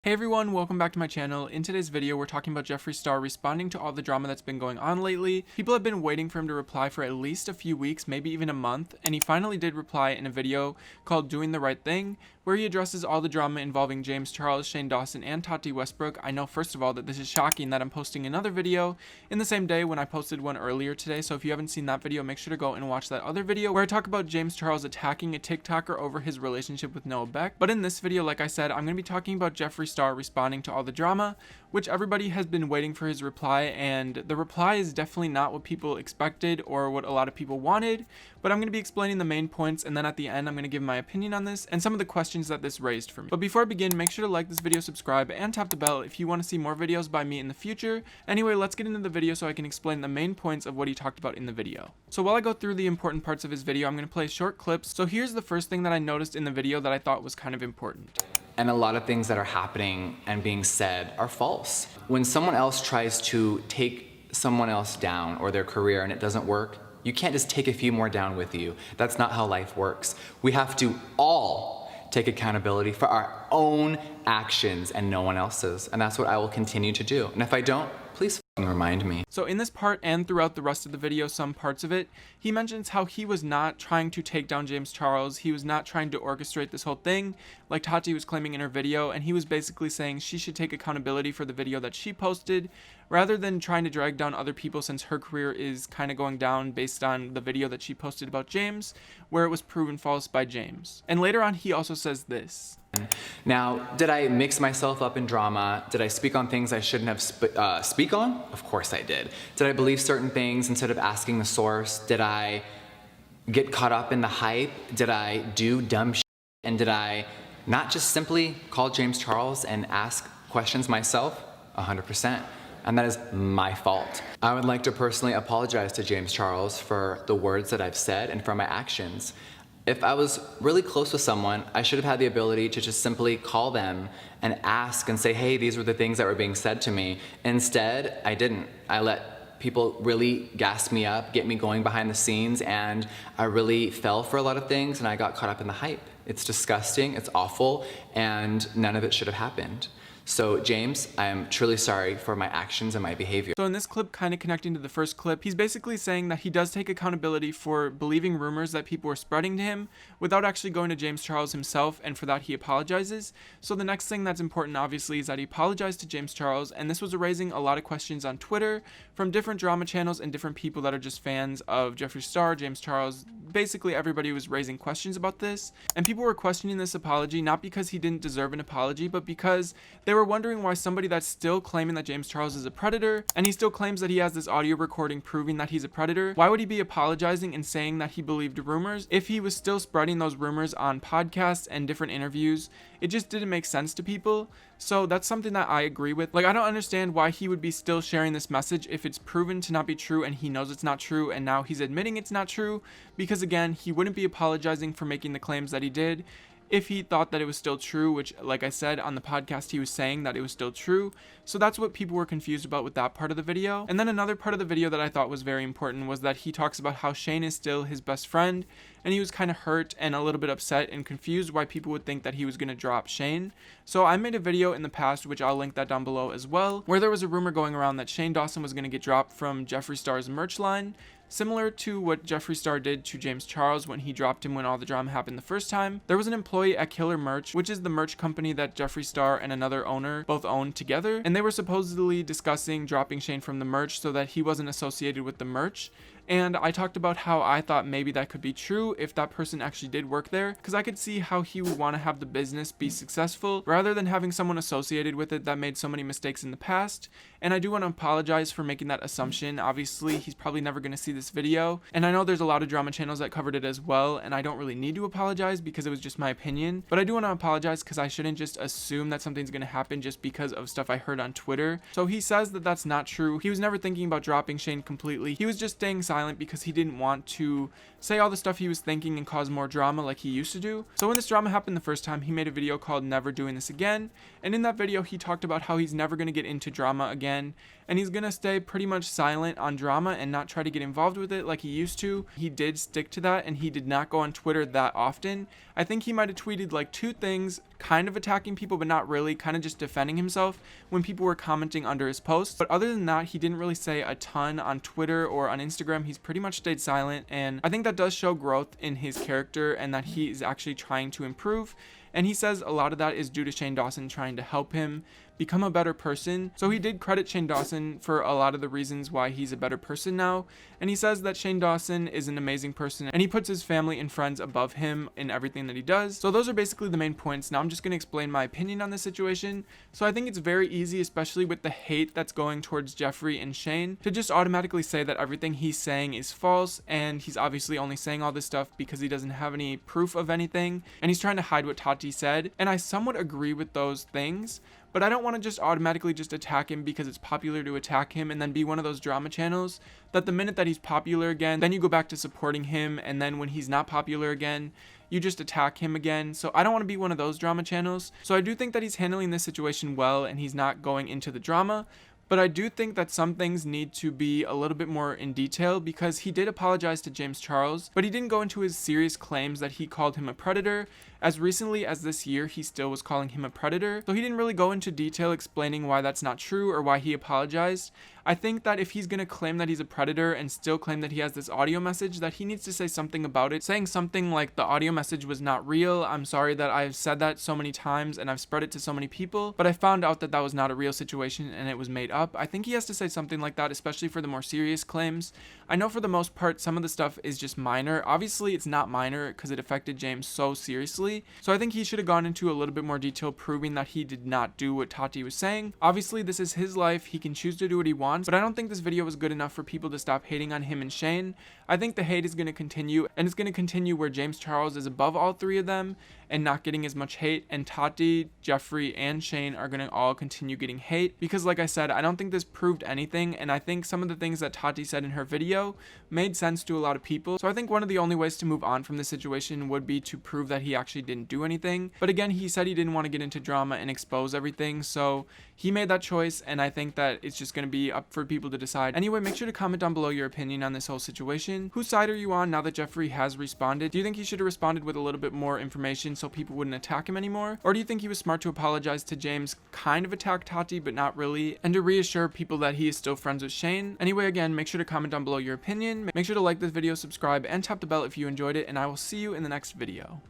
Hey everyone, welcome back to my channel. In today's video, we're talking about Jeffree Star responding to all the drama that's been going on lately. People have been waiting for him to reply for at least a few weeks, maybe even a month, and he finally did reply in a video called Doing the Right Thing, where he addresses all the drama involving James Charles, Shane Dawson, and Tati Westbrook. I know, first of all, that this is shocking that I'm posting another video in the same day when I posted one earlier today, so if you haven't seen that video, make sure to go and watch that other video where I talk about James Charles attacking a TikToker over his relationship with Noah Beck. But in this video, like I said, I'm going to be talking about Jeffree Star responding to all the drama, which everybody has been waiting for his reply, and the reply is definitely not what people expected or what a lot of people wanted, but I'm going to be explaining the main points, and then at the end I'm going to give my opinion on this and some of the questions that this raised for me. But before I begin, make sure to like this video, subscribe, and tap the bell if you want to see more videos by me in the future. Anyway, let's get into the video so I can explain the main points of what he talked about in the video. So while I go through the important parts of his video, I'm going to play short clips. So here's the first thing that I noticed in the video that I thought was kind of important. And a lot of things that are happening and being said are false. When someone else tries to take someone else down or their career and it doesn't work, you can't just take a few more down with you. That's not how life works. We have to all take accountability for our own actions and no one else's. And that's what I will continue to do. And if I don't, please remind me. So in this part and throughout the rest of the video, some parts of it, he mentions how he was not trying to take down James Charles. He was not trying to orchestrate this whole thing like Tati was claiming in her video, and he was basically saying she should take accountability for the video that she posted rather than trying to drag down other people, since her career is kind of going down based on the video that she posted about James, where it was proven false by James. And later on, he also says this. Now, did I mix myself up in drama? Did I speak on things I shouldn't have speak on? Of course I did. Did I believe certain things instead of asking the source? Did I get caught up in the hype? Did I do dumb shit? And did I not just simply call James Charles and ask questions myself? 100%. And that is my fault. I would like to personally apologize to James Charles for the words that I've said and for my actions. If I was really close with someone, I should have had the ability to just simply call them and ask and say, hey, these were the things that were being said to me. Instead, I didn't. I let people really gas me up, get me going behind the scenes, and I really fell for a lot of things and I got caught up in the hype. It's disgusting, it's awful, and none of it should have happened. So James, I am truly sorry for my actions and my behavior. So in this clip, kind of connecting to the first clip, he's basically saying that he does take accountability for believing rumors that people were spreading to him without actually going to James Charles himself, and for that he apologizes. So the next thing that's important, obviously, is that he apologized to James Charles, and this was raising a lot of questions on Twitter from different drama channels and different people that are just fans of Jeffree Star, James Charles. Basically everybody was raising questions about this, and people were questioning this apology not because he didn't deserve an apology, but because they were wondering why somebody that's still claiming that James Charles is a predator, and he still claims that he has this audio recording proving that he's a predator, why would he be apologizing and saying that he believed rumors if he was still spreading those rumors on podcasts and different interviews? It just didn't make sense to people. So that's something that I agree with. Like, I don't understand why he would be still sharing this message if it's proven to not be true and he knows it's not true, and now he's admitting it's not true, because again, he wouldn't be apologizing for making the claims that he did if he thought that it was still true, which, like I said on the podcast, he was saying that it was still true. So that's what people were confused about with that part of the video. And then another part of the video that I thought was very important was that he talks about how Shane is still his best friend, and he was kind of hurt and a little bit upset and confused why people would think that he was going to drop Shane. So I made a video in the past, which I'll link that down below as well, where there was a rumor going around that Shane Dawson was going to get dropped from Jeffree Star's merch line, similar to what Jeffree Star did to James Charles when he dropped him when all the drama happened the first time. There was an employee at Killer Merch, which is the merch company that Jeffree Star and another owner both owned together, and they were supposedly discussing dropping Shane from the merch so that he wasn't associated with the merch. And I talked about how I thought maybe that could be true if that person actually did work there, because I could see how he would want to have the business be successful rather than having someone associated with it that made so many mistakes in the past. And I do want to apologize for making that assumption. Obviously, he's probably never going to see this video, and I know there's a lot of drama channels that covered it as well, and I don't really need to apologize because it was just my opinion, but I do want to apologize because I shouldn't just assume that something's going to happen just because of stuff I heard on Twitter. So he says that that's not true. He was never thinking about dropping Shane completely. He was just staying silent silent because he didn't want to say all the stuff he was thinking and cause more drama like he used to do. So when this drama happened the first time, he made a video called Never Doing This Again, and in that video he talked about how he's never going to get into drama again, and he's going to stay pretty much silent on drama and not try to get involved with it like he used to. He did stick to that, and he did not go on Twitter that often. I think he might have tweeted like 2 things, kind of attacking people but not really, kind of just defending himself when people were commenting under his posts. But other than that, he didn't really say a ton on Twitter or on Instagram. He's pretty much stayed silent, and I think that does show growth in his character and that he is actually trying to improve. And he says a lot of that is due to Shane Dawson trying to help him become a better person. So he did credit Shane Dawson for a lot of the reasons why he's a better person now. And he says that Shane Dawson is an amazing person and he puts his family and friends above him in everything that he does. So those are basically the main points. Now I'm just going to explain my opinion on this situation. So I think it's very easy, especially with the hate that's going towards Jeffree and Shane, to just automatically say that everything he's saying is false, and he's obviously only saying all this stuff because he doesn't have any proof of anything, and he's trying to hide what Tati said. And I somewhat agree with those things, but I don't want to just automatically just attack him because it's popular to attack him and then be one of those drama channels that the minute that he's popular again, then you go back to supporting him, and then when he's not popular again, you just attack him again. So I don't want to be one of those drama channels. So I do think that he's handling this situation well and he's not going into the drama. But I do think that some things need to be a little bit more in detail, because he did apologize to James Charles, but he didn't go into his serious claims that he called him a predator. As recently as this year, he still was calling him a predator. So he didn't really go into detail explaining why that's not true or why he apologized. I think that if he's going to claim that he's a predator and still claim that he has this audio message, that he needs to say something about it, saying something like, the audio message was not real. I'm sorry that I've said that so many times and I've spread it to so many people, but I found out that that was not a real situation and it was made up. I think he has to say something like that, especially for the more serious claims. I know for the most part, some of the stuff is just minor. Obviously, it's not minor because it affected James so seriously. So I think he should have gone into a little bit more detail proving that he did not do what Tati was saying. Obviously, this is his life. He can choose to do what he wants, but I don't think this video was good enough for people to stop hating on him and Shane. I think the hate is going to continue, and it's going to continue where James Charles is above all 3 of them and not getting as much hate, and Tati, Jeffree, and Shane are going to all continue getting hate, because like I said, I don't think this proved anything, and I think some of the things that Tati said in her video made sense to a lot of people. So I think one of the only ways to move on from this situation would be to prove that he actually didn't do anything. But again, he said he didn't want to get into drama and expose everything, so he made that choice, and I think that it's just going to be up for people to decide. Anyway, make sure to comment down below your opinion on this whole situation. Whose side are you on now that Jeffree has responded? Do you think he should have responded with a little bit more information so people wouldn't attack him anymore? Or do you think he was smart to apologize to James, kind of attack Tati but not really, and to reassure people that he is still friends with Shane? Anyway, again, make sure to comment down below your opinion. Make sure to like this video, subscribe, and tap the bell if you enjoyed it, and I will see you in the next video.